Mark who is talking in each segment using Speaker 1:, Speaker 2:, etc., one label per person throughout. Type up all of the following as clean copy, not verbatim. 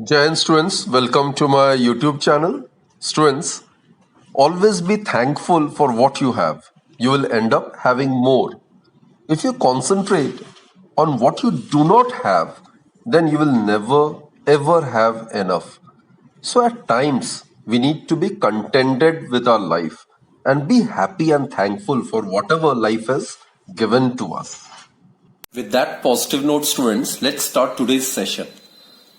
Speaker 1: Jai Hind students, welcome to my YouTube channel. Students, always be thankful for what you have. You will end up having more. If you concentrate on what you do not have, then you will never ever have enough. So at times, we need to be contented with our life and be happy and thankful for whatever life has given to us.
Speaker 2: With that positive note, students, let's start today's session.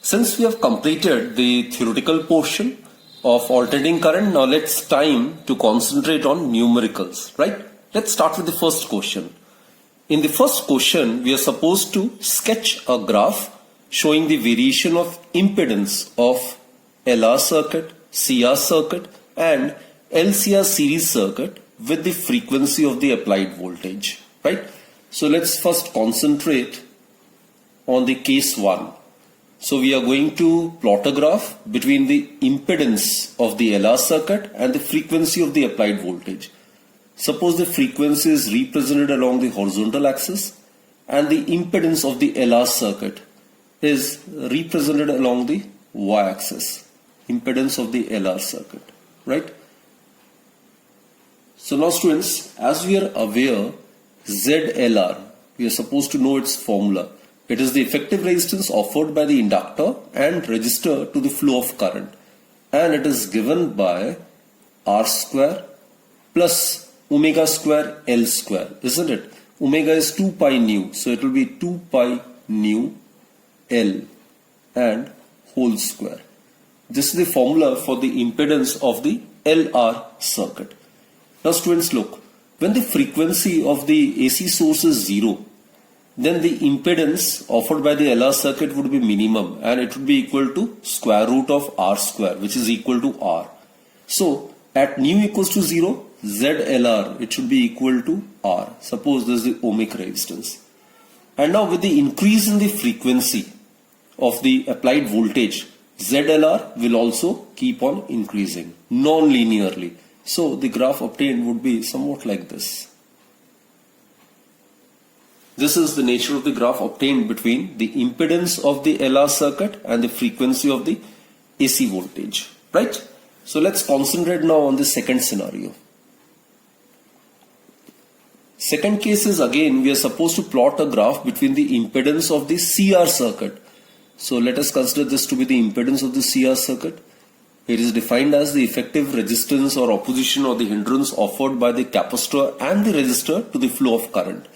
Speaker 2: Since we have completed the theoretical portion of alternating current, now let's time to concentrate on numericals, right? Let's start with the first question. In the first question, we are supposed to sketch a graph showing the variation of impedance of LR circuit, CR circuit and LCR series circuit with the frequency of the applied voltage, right? So let's first concentrate on the case 1. So we are going to plot a graph between the impedance of the LR circuit and the frequency of the applied voltage. Suppose the frequency is represented along the horizontal axis and the impedance of the LR circuit is represented along the y-axis. Impedance of the LR circuit, right? So now students, as we are aware, ZLR, we are supposed to know its formula. It is the effective resistance offered by the inductor and resistor to the flow of current, and it is given by R square plus omega square L square, isn't it? Omega is 2 pi nu, so it will be 2 pi nu L and whole square. This is the formula for the impedance of the LR circuit. Now students, look, when the frequency of the AC source is 0, then the impedance offered by the LR circuit would be minimum and it would be equal to square root of R square, which is equal to R. So at nu equals to 0, ZLR, it should be equal to R. Suppose this is the ohmic resistance. And now with the increase in the frequency of the applied voltage, ZLR will also keep on increasing non-linearly. So the graph obtained would be somewhat like this. This is the nature of the graph obtained between the impedance of the LR circuit and the frequency of the AC voltage, right? So let's concentrate now on the second scenario. Second case is, again, we are supposed to plot a graph between the impedance of the CR circuit. So let us consider this to be the impedance of the CR circuit. It is defined as the effective resistance or opposition or the hindrance offered by the capacitor and the resistor to the flow of current.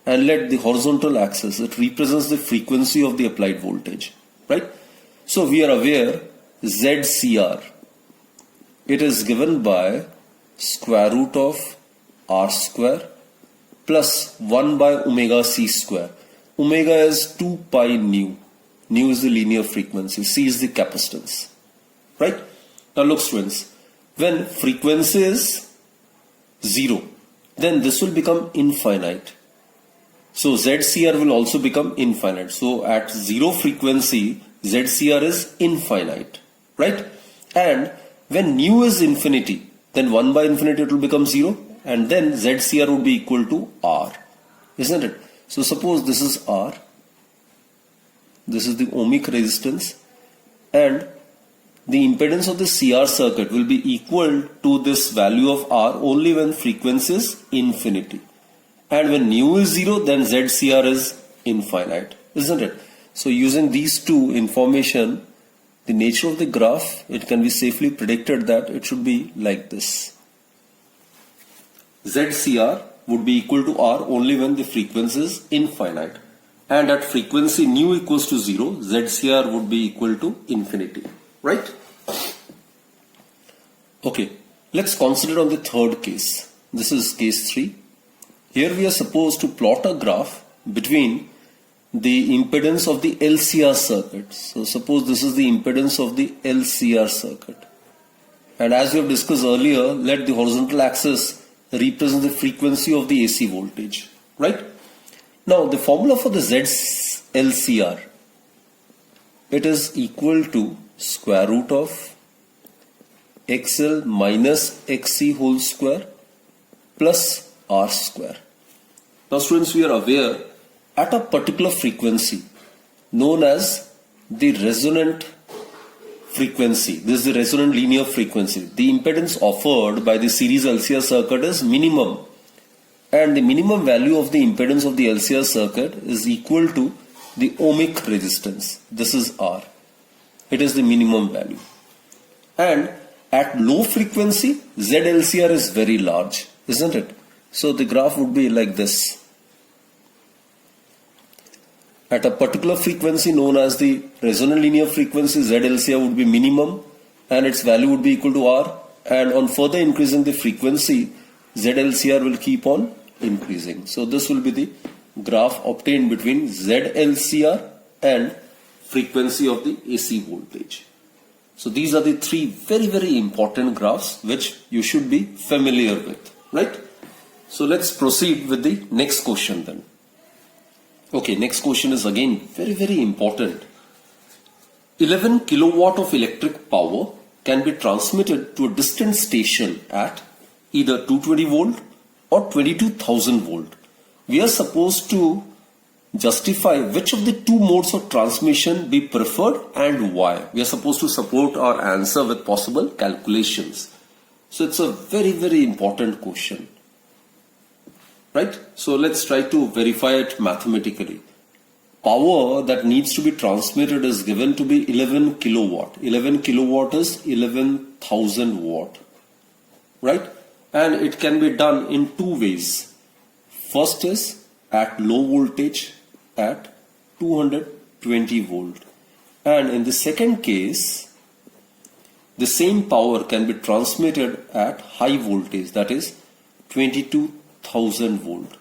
Speaker 2: And let the horizontal axis, it represents the frequency of the applied voltage, right? So we are aware ZCR, it is given by square root of R square plus 1 by omega C square. Omega is 2 pi nu. Nu is the linear frequency, C is the capacitance, right? Now look students, when frequency is 0, then this will become infinite. So ZCR will also become infinite. So at 0 frequency, ZCR is infinite, right? And when nu is infinity, then 1 by infinity it will become 0 and then ZCR would be equal to R, isn't it? So suppose this is R, this is the ohmic resistance, and the impedance of the CR circuit will be equal to this value of R only when frequency is infinity. And when nu is 0, then ZCR is infinite, isn't it? So using these two information, the nature of the graph, it can be safely predicted that it should be like this. ZCR would be equal to R only when the frequency is infinite. And at frequency nu equals to 0, ZCR would be equal to infinity, right? Okay, let's consider on the third case. This is case 3. Here we are supposed to plot a graph between the impedance of the LCR circuit. So suppose this is the impedance of the LCR circuit. And as we have discussed earlier, let the horizontal axis represent the frequency of the AC voltage, right? Now the formula for the ZLCR, it is equal to square root of XL minus XC whole square plus R square. Now students, we are aware at a particular frequency known as the resonant frequency. This is the resonant linear frequency. The impedance offered by the series LCR circuit is minimum. And the minimum value of the impedance of the LCR circuit is equal to the ohmic resistance. This is R. It is the minimum value. And at low frequency, ZLCR is very large, isn't it? So the graph would be like this. At a particular frequency known as the resonant linear frequency, ZLCR would be minimum and its value would be equal to R. And on further increasing the frequency, ZLCR will keep on increasing. So this will be the graph obtained between ZLCR and frequency of the AC voltage. So these are the three very, very important graphs which you should be familiar with, right? So let's proceed with the next question then. Okay, next question is again very, very important. 11 kilowatt of electric power can be transmitted to a distant station at either 220 volt or 22,000 volt. We are supposed to justify which of the two modes of transmission be preferred and why. We are supposed to support our answer with possible calculations. So it's a very, very important question. Right? So let's try to verify it mathematically. Power that needs to be transmitted is given to be 11 kilowatt. 11 kilowatt is 11,000 watt. Right? And it can be done in two ways. First is at low voltage at 220 volt. And in the second case, the same power can be transmitted at high voltage, that is 22,000 volt.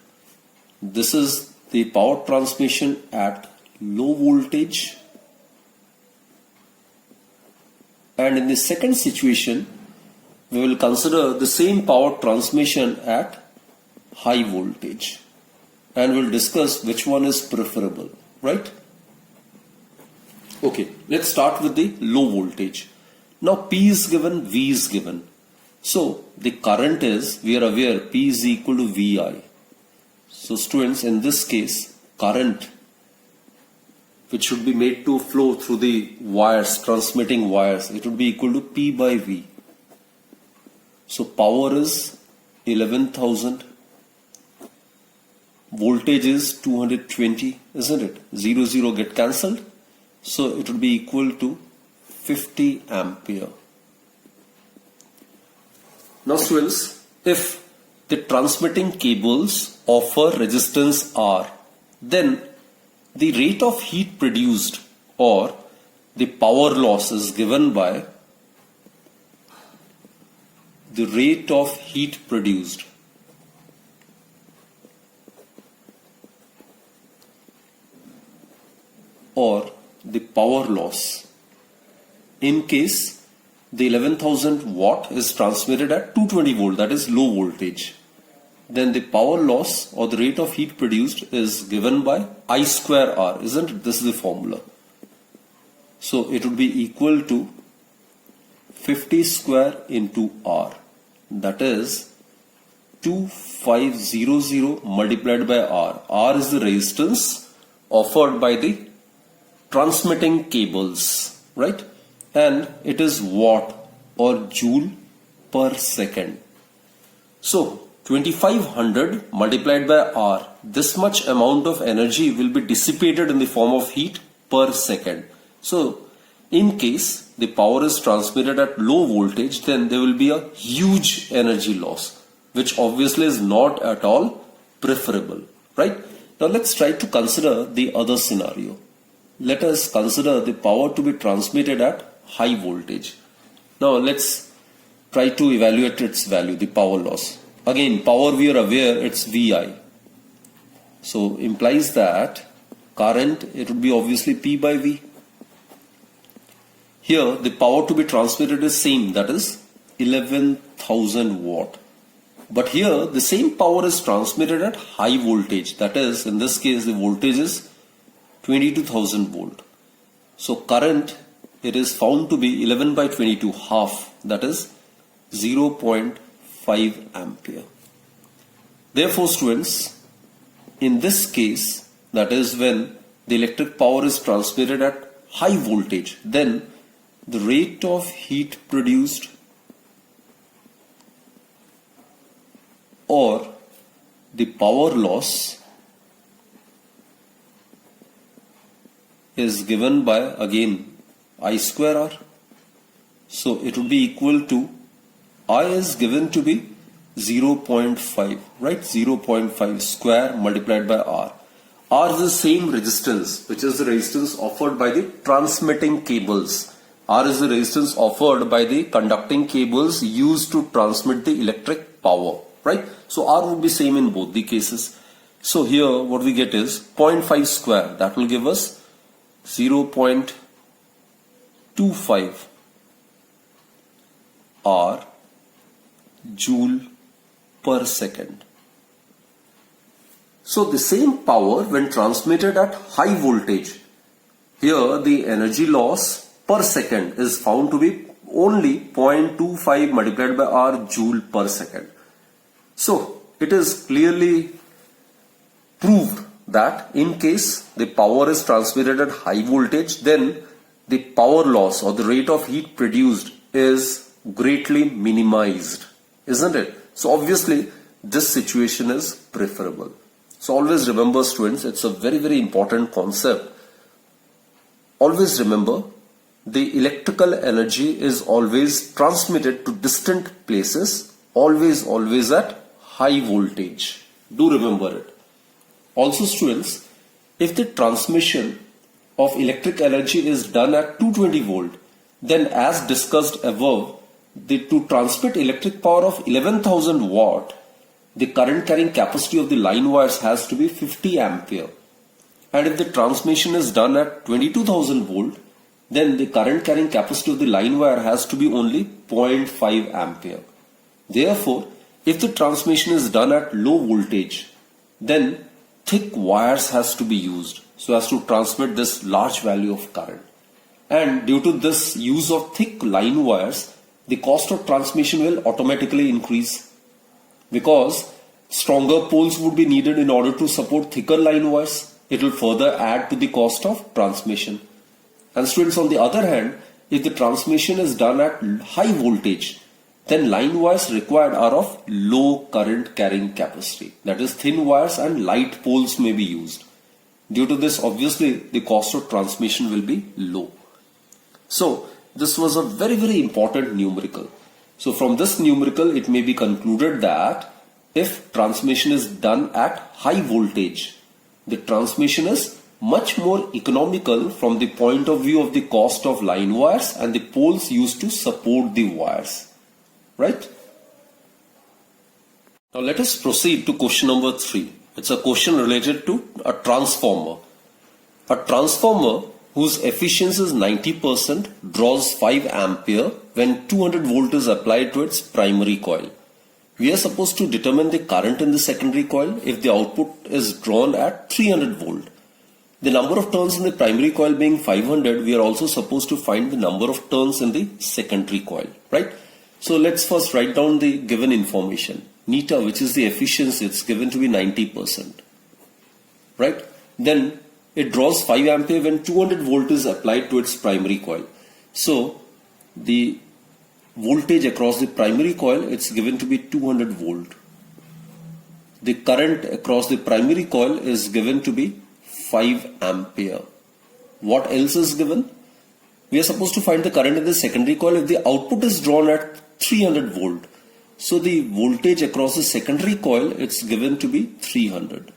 Speaker 2: This is the power transmission at low voltage. And in the second situation, we will consider the same power transmission at high voltage. And we'll discuss which one is preferable, right? Okay, let's start with the low voltage. Now P is given, V is given. So the current is, we are aware, P is equal to VI. So students, in this case, current which should be made to flow through the wires, transmitting wires, it would be equal to P by V. So power is 11,000. Voltage is 220, isn't it? 0, 0 get cancelled. So it would be equal to 50 ampere. Now students, if the transmitting cables offer resistance R, then the rate of heat produced or the power loss is given by the rate of heat produced or the power loss. In case the 11,000 watt is transmitted at 220 volt, that is low voltage, then the power loss or the rate of heat produced is given by I square R, isn't it? This is the formula. So it would be equal to 50 square into R, that is 2500 multiplied by R. R is the resistance offered by the transmitting cables, right? And it is watt or joule per second. So 2500 multiplied by R, this much amount of energy will be dissipated in the form of heat per second. So in case the power is transmitted at low voltage, then there will be a huge energy loss, which obviously is not at all preferable, right? Now let's try to consider the other scenario. Let us consider the power to be transmitted at high voltage. Now let's try to evaluate its value, the power loss. Again, power we are aware, it's VI. So implies that current, it would be obviously P by V. Here the power to be transmitted is same, that is 11,000 watt. But here the same power is transmitted at high voltage, that is, in this case the voltage is 22,000 volt. So current, it is found to be 11 by 22, half, that is 0.5 ampere. Therefore students, in this case, that is when the electric power is transmitted at high voltage, then the rate of heat produced or the power loss is given by, again, I square R. So it would be equal to, I is given to be 0.5, right? 0.5 square multiplied by R. R is the same resistance, which is the resistance offered by the transmitting cables. R is the resistance offered by the conducting cables used to transmit the electric power, right? So R would be same in both the cases. So here what we get is 0.5 square. That will give us 0.25 R joule per second. So the same power when transmitted at high voltage, here the energy loss per second is found to be only 0.25 multiplied by R joule per second. So it is clearly proved that in case the power is transmitted at high voltage, then the power loss or the rate of heat produced is greatly minimized, isn't it? So obviously this situation is preferable. So always remember, students, it's a very, very important concept. Always remember, the electrical energy is always transmitted to distant places, always at high voltage. Do remember it. Also, students, if the transmission of electric energy is done at 220 volt, then as discussed above, to transmit electric power of 11,000 watt, the current carrying capacity of the line wires has to be 50 ampere. And if the transmission is done at 22,000 volt, then the current carrying capacity of the line wire has to be only 0.5 ampere. Therefore, if the transmission is done at low voltage, then thick wires has to be used so as to transmit this large value of current. And due to this use of thick line wires, the cost of transmission will automatically increase, because stronger poles would be needed in order to support thicker line wires. It will further add to the cost of transmission. And students, on the other hand, if the transmission is done at high voltage, then line wires required are of low current carrying capacity. That is, thin wires and light poles may be used. Due to this, obviously, the cost of transmission will be low. So, this was a very, very important numerical. So, from this numerical, it may be concluded that if transmission is done at high voltage, the transmission is much more economical from the point of view of the cost of line wires and the poles used to support the wires. Right? Now let us proceed to question number 3. It's a question related to a transformer. A transformer whose efficiency is 90% draws 5 ampere when 200 volt is applied to its primary coil. We are supposed to determine the current in the secondary coil if the output is drawn at 300 volt. The number of turns in the primary coil being 500, we are also supposed to find the number of turns in the secondary coil, right? So let's first write down the given information. Neta, which is the efficiency, it's given to be 90%, right? Then it draws 5 ampere when 200 volt is applied to its primary coil. So the voltage across the primary coil, it's given to be 200 volt. The current across the primary coil is given to be 5 ampere. What else is given? We are supposed to find the current in the secondary coil if the output is drawn at 300 volt. So the voltage across the secondary coil, it's given to be 300.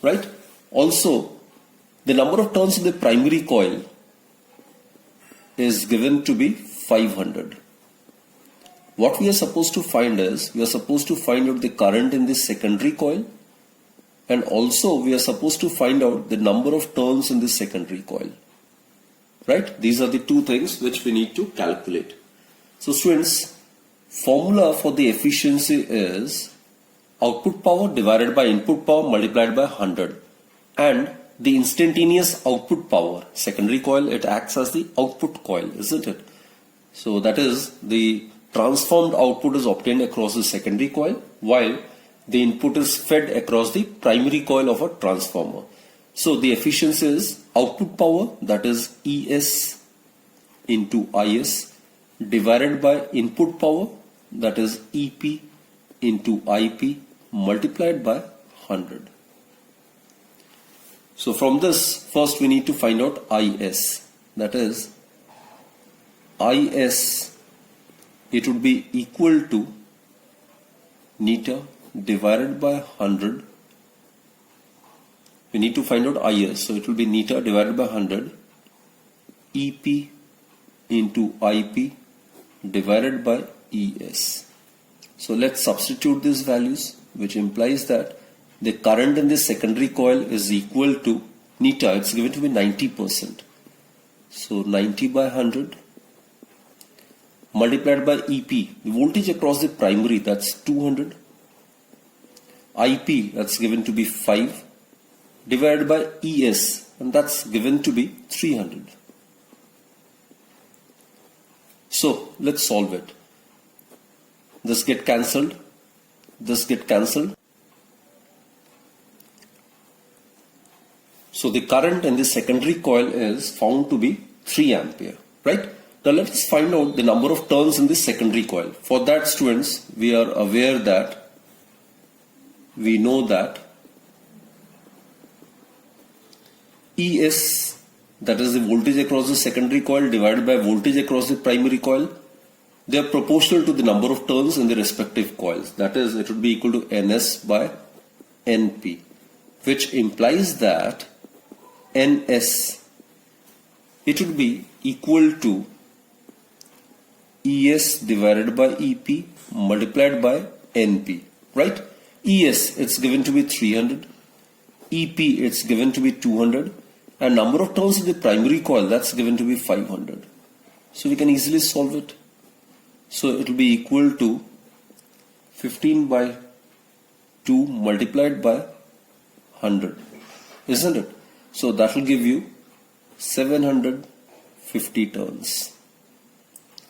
Speaker 2: Right? Also, the number of turns in the primary coil is given to be 500. What we are supposed to find is, we are supposed to find out the current in the secondary coil, and also we are supposed to find out the number of turns in the secondary coil. Right? These are the two things which we need to calculate. So students, formula for the efficiency is output power divided by input power multiplied by 100. And the instantaneous output power, secondary coil, it acts as the output coil, isn't it? So that is, the transformed output is obtained across the secondary coil, while the input is fed across the primary coil of a transformer. So the efficiency is output power, that is ES into IS divided by input power, that is EP into IP multiplied by 100. So from this, first we need to find out IS. That is, IS, it would be equal to niter divided by 100. We need to find out IS. So it will be niter divided by 100 EP into IP divided by ES. So let's substitute these values, which implies that the current in the secondary coil is equal to niter. It's given to be 90%. So 90 by 100 multiplied by EP, the voltage across the primary, that's 200. IP, that's given to be 5, divided by ES, and that's given to be 300. So let's solve it. This get cancelled, this get cancelled. So the current in the secondary coil is found to be 3 ampere, right? Now let's find out the number of turns in the secondary coil. For that, students, we are aware that we know that ES, that is the voltage across the secondary coil divided by voltage across the primary coil, they are proportional to the number of turns in the respective coils. That is, it would be equal to NS by NP, which implies that NS, it would be equal to ES divided by EP multiplied by NP, right? ES, it's given to be 300, EP, it's given to be 200, and number of turns in the primary coil, that's given to be 500. So we can easily solve it. So it will be equal to 15 by 2 multiplied by 100, isn't it? So that will give you 750 turns.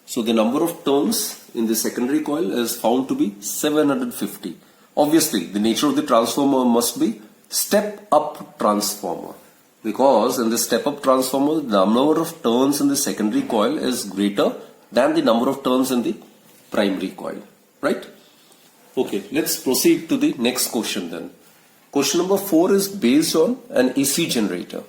Speaker 2: So the number of turns in the secondary coil is found to be 750. Obviously, the nature of the transformer must be step-up transformer, because in the step-up transformer, the number of turns in the secondary coil is greater than the number of turns in the primary coil, right? Okay, let's proceed to the next question then. Question number 4 is based on an AC generator.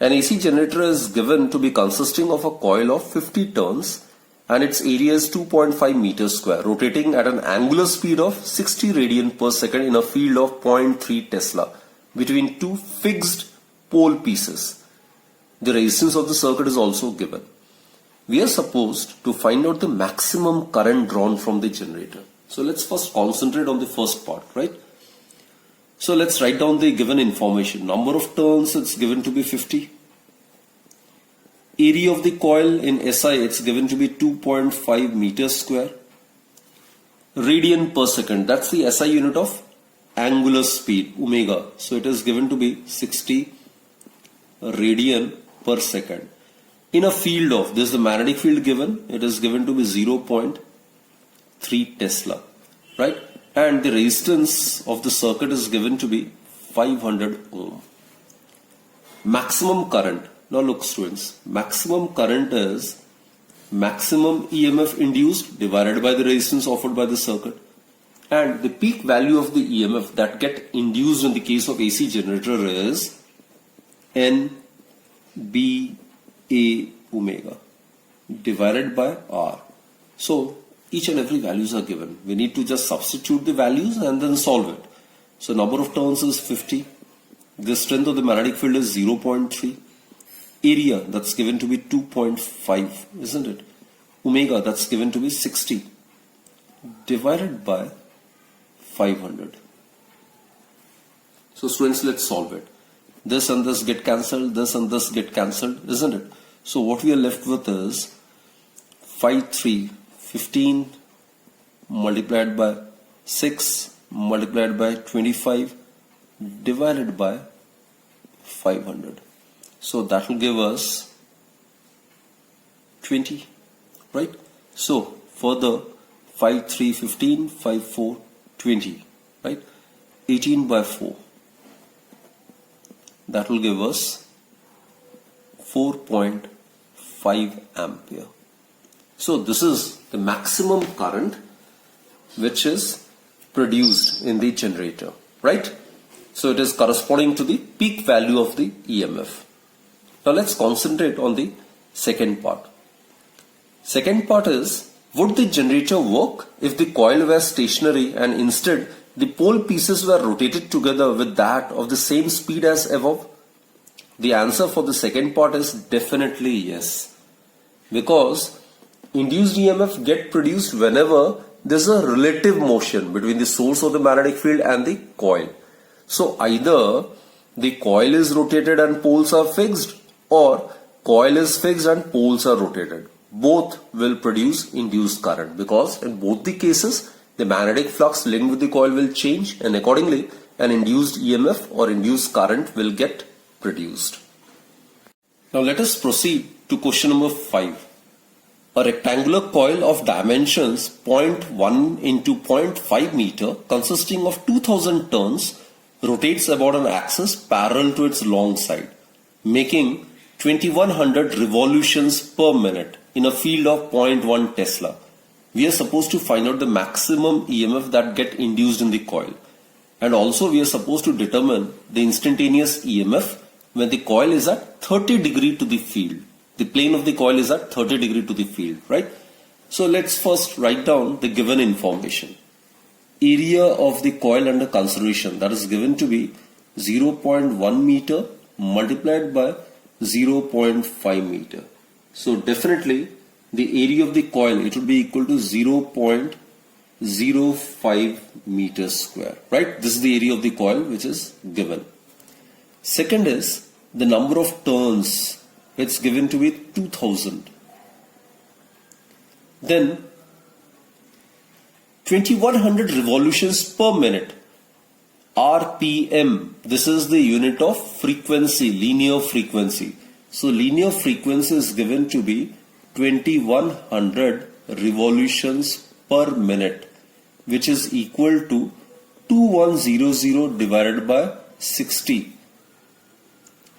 Speaker 2: An AC generator is given to be consisting of a coil of 50 turns and its area is 2.5 meters square, rotating at an angular speed of 60 radian per second in a field of 0.3 Tesla between two fixed pole pieces. The resistance of the circuit is also given. We are supposed to find out the maximum current drawn from the generator. So let's first concentrate on the first part, right? So let's write down the given information. Number of turns, it's given to be 50. Area of the coil in SI, it's given to be 2.5 meters square. Radian per second, that's the SI unit of angular speed, omega. So it is given to be 60 radian per second. In a field of, this is the magnetic field given, it is given to be 0.3 Tesla, right? And the resistance of the circuit is given to be 500 ohm. Maximum current. Now look students, maximum current is maximum EMF induced divided by the resistance offered by the circuit, and the peak value of the EMF that get induced in the case of AC generator is NBA omega divided by R. So each and every values are given. We need to just substitute the values and then solve it. So number of turns is 50. The strength of the magnetic field is 0.3. Area, that's given to be 2.5, isn't it? Omega, that's given to be 60 divided by 500. So students, let's solve it. This and this get cancelled, this and this get cancelled, isn't it? So what we are left with is 15 multiplied by 6 multiplied by 25 divided by 500. So that will give us 20, right? So further 5, 3, 15, 5, 4, 20, right? 18 by 4. That will give us 4.5 5 ampere. So this is the maximum current which is produced in the generator, right? So it is corresponding to the peak value of the EMF. Now let's concentrate on the second part. Second part is, would the generator work if the coil were stationary and instead the pole pieces were rotated together with that of the same speed as above? The answer for the second part is definitely yes. Because induced EMF get produced whenever there's a relative motion between the source of the magnetic field and the coil. So either the coil is rotated and poles are fixed, or coil is fixed and poles are rotated. Both will produce induced current, because in both the cases the magnetic flux linked with the coil will change, and accordingly an induced EMF or induced current will get produced. Now let us proceed to question number 5. A rectangular coil of dimensions 0.1 into 0.5 meter consisting of 2000 turns rotates about an axis parallel to its long side, making 2100 revolutions per minute in a field of 0.1 Tesla. We are supposed to find out the maximum EMF that get induced in the coil, and also we are supposed to determine the instantaneous EMF when the coil is at 30 degree to the field. The plane of the coil is at 30 degree to the field, right? So let's first write down the given information. Area of the coil under consideration, that is given to be 0.1 meter multiplied by 0.5 meter. So definitely the area of the coil, it will be equal to 0.05 meters square, right? This is the area of the coil which is given. Second is the number of turns. It's given to be 2000. Then 2100 revolutions per minute. RPM. This is the unit of frequency, linear frequency. So linear frequency is given to be 2100 revolutions per minute, which is equal to 2100 divided by 60.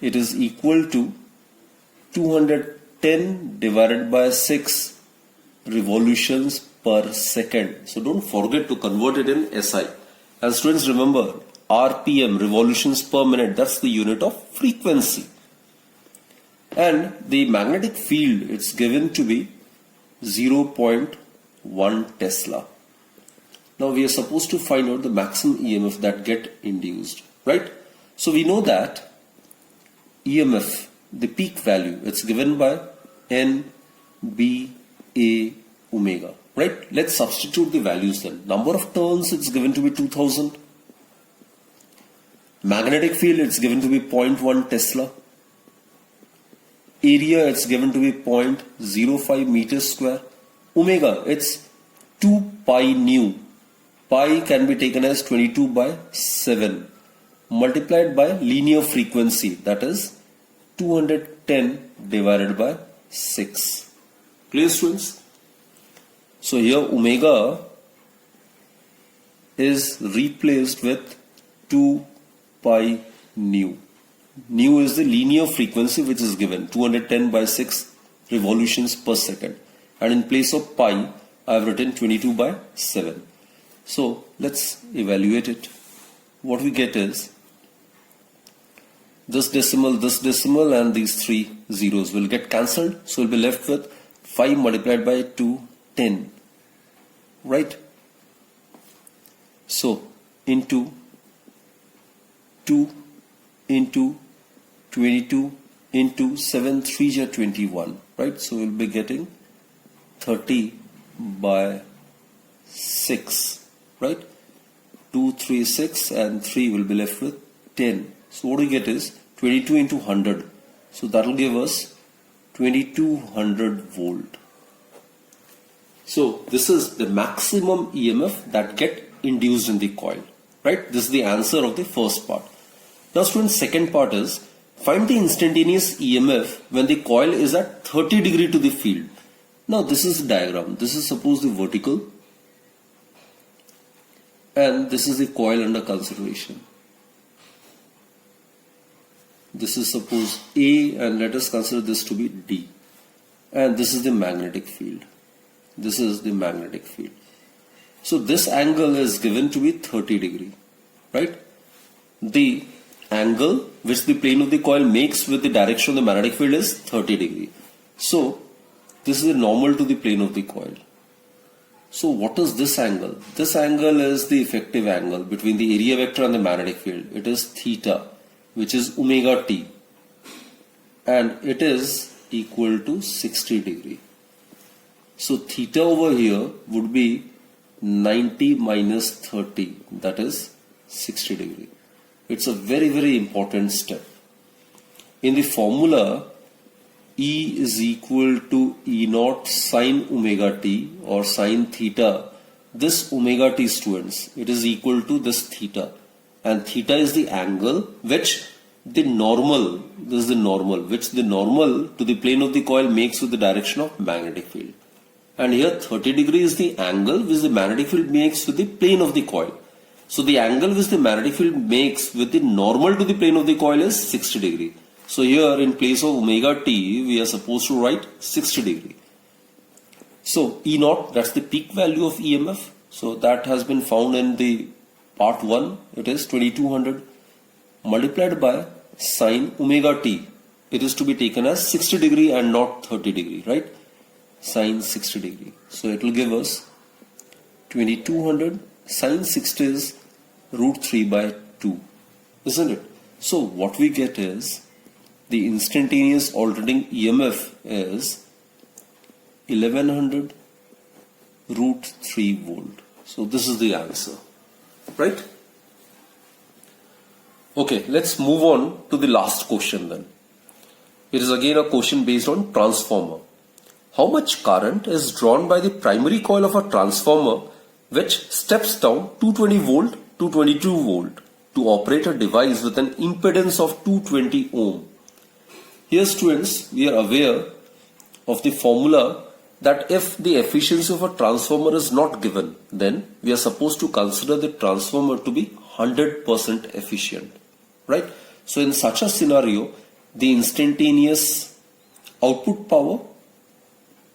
Speaker 2: It is equal to 210 divided by 6 revolutions per second. So don't forget to convert it in SI. And students, remember, RPM, revolutions per minute, that's the unit of frequency. And the magnetic field, it's given to be 0.1 Tesla. Now we are supposed to find out the maximum EMF that get induced, right? So we know that EMF, the peak value, it's given by NBA omega, right? Let's substitute the values then. Number of turns, it's given to be 2000. Magnetic field, it's given to be 0.1 Tesla. Area, it's given to be 0.05 meters square. Omega, it's 2 pi nu. Pi can be taken as 22 by 7 multiplied by linear frequency, that is 210 divided by 6. Clear, students? So here omega is replaced with 2 pi nu. Nu is the linear frequency which is given, 210 by 6 revolutions per second. And in place of pi, I have written 22 by 7. So let's evaluate it. What we get is this decimal and these 3 zeros will get cancelled. So we'll be left with 5 multiplied by 2, 10. Right? So into 2 into 22 into 7, 3 are 21. Right? So we'll be getting 30 by 6. Right? 2, 3, 6 and 3 will be left with 10. So what we get is 22 into 100. So that will give us 2200 volt. So this is the maximum EMF that get induced in the coil. Right? This is the answer of the first part. Now students, second part is find the instantaneous EMF when the coil is at 30 degree to the field. Now this is the diagram. This is suppose the vertical and this is the coil under consideration. This is suppose A and let us consider this to be D. and this is the magnetic field. This is the magnetic field. So this angle is given to be 30 degree, right? The angle which the plane of the coil makes with the direction of the magnetic field is 30 degree. So this is the normal to the plane of the coil. So what is this angle? This angle is the effective angle between the area vector and the magnetic field. It is theta, which is omega t, and it is equal to 60 degree. So theta over here would be 90 minus 30, that is 60 degree. It's a very, very important step. In the formula, E is equal to E naught sine omega t or sine theta. This omega t, students, it is equal to this theta, and theta is the angle which the normal, this is the normal, which the normal to the plane of the coil makes with the direction of magnetic field. And here 30 degree is the angle which the magnetic field makes with the plane of the coil. So the angle which the magnetic field makes with the normal to the plane of the coil is 60 degree. So here in place of omega t, we are supposed to write 60 degree. So E naught, that's the peak value of EMF. So that has been found in the part 1. It is 2200 multiplied by sine omega t. It is to be taken as 60 degree and not 30 degree, right? Sine 60 degree. So it will give us 2200 sine 60 is root 3 by 2, isn't it? So what we get is the instantaneous alternating EMF is 1100 root 3 volt. So this is the answer, right? Okay, let's move on to the last question then. It is again a question based on transformer. How much current is drawn by the primary coil of a transformer which steps down 220 volt to 22 volt to operate a device with an impedance of 220 ohm? Here, students, we are aware of the formula that if the efficiency of a transformer is not given, then we are supposed to consider the transformer to be 100% efficient, right? So in such a scenario, the instantaneous output power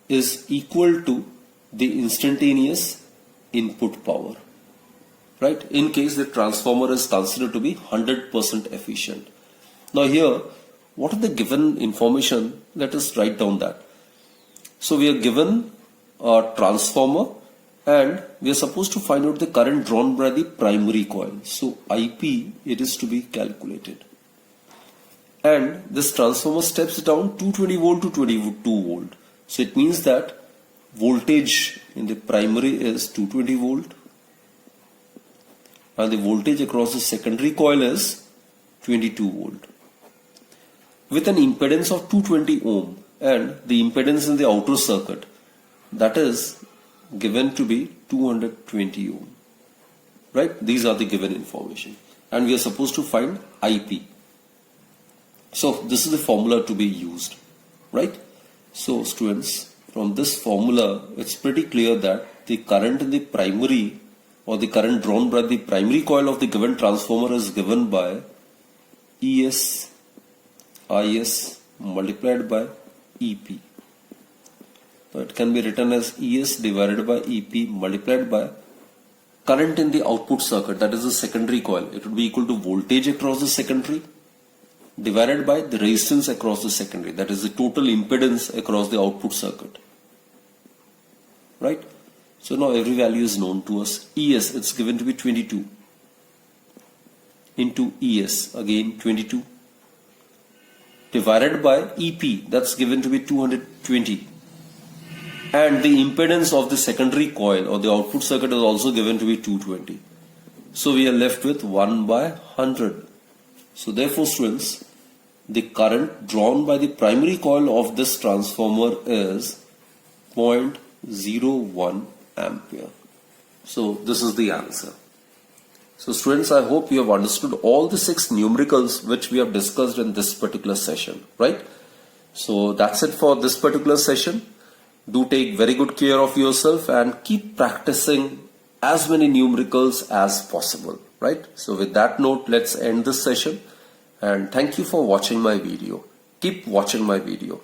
Speaker 2: is equal to the instantaneous input power, right? In case the transformer is considered to be 100% efficient. Now here, what are the given information? Let us write down that. So we are given a transformer and we are supposed to find out the current drawn by the primary coil. So IP, it is to be calculated. And this transformer steps down 220 volt to 22 volt. So it means that voltage in the primary is 220 volt and the voltage across the secondary coil is 22 volt. With an impedance of 220 ohm and the impedance in the outer circuit, that is given to be 220 ohm, right? These are the given information and we are supposed to find IP. So this is the formula to be used, right? So students, from this formula, it's pretty clear that the current in the primary or the current drawn by the primary coil of the given transformer is given by ES IS multiplied by EP. So it can be written as ES divided by EP multiplied by current in the output circuit, that is the secondary coil. It would be equal to voltage across the secondary divided by the resistance across the secondary, that is the total impedance across the output circuit, right? So now every value is known to us. ES, it's given to be 22 into ES, again 22 divided by EP, that's given to be 220, and the impedance of the secondary coil or the output circuit is also given to be 220. So we are left with 1 by 100. So therefore, students, the current drawn by the primary coil of this transformer is 0.01 ampere. So this is the answer. So students, I hope you have understood all the 6 numericals which we have discussed in this particular session, right? So that's it for this particular session. Do take very good care of yourself and keep practicing as many numericals as possible, right? So with that note, let's end this session and thank you for watching my video. Keep watching my video.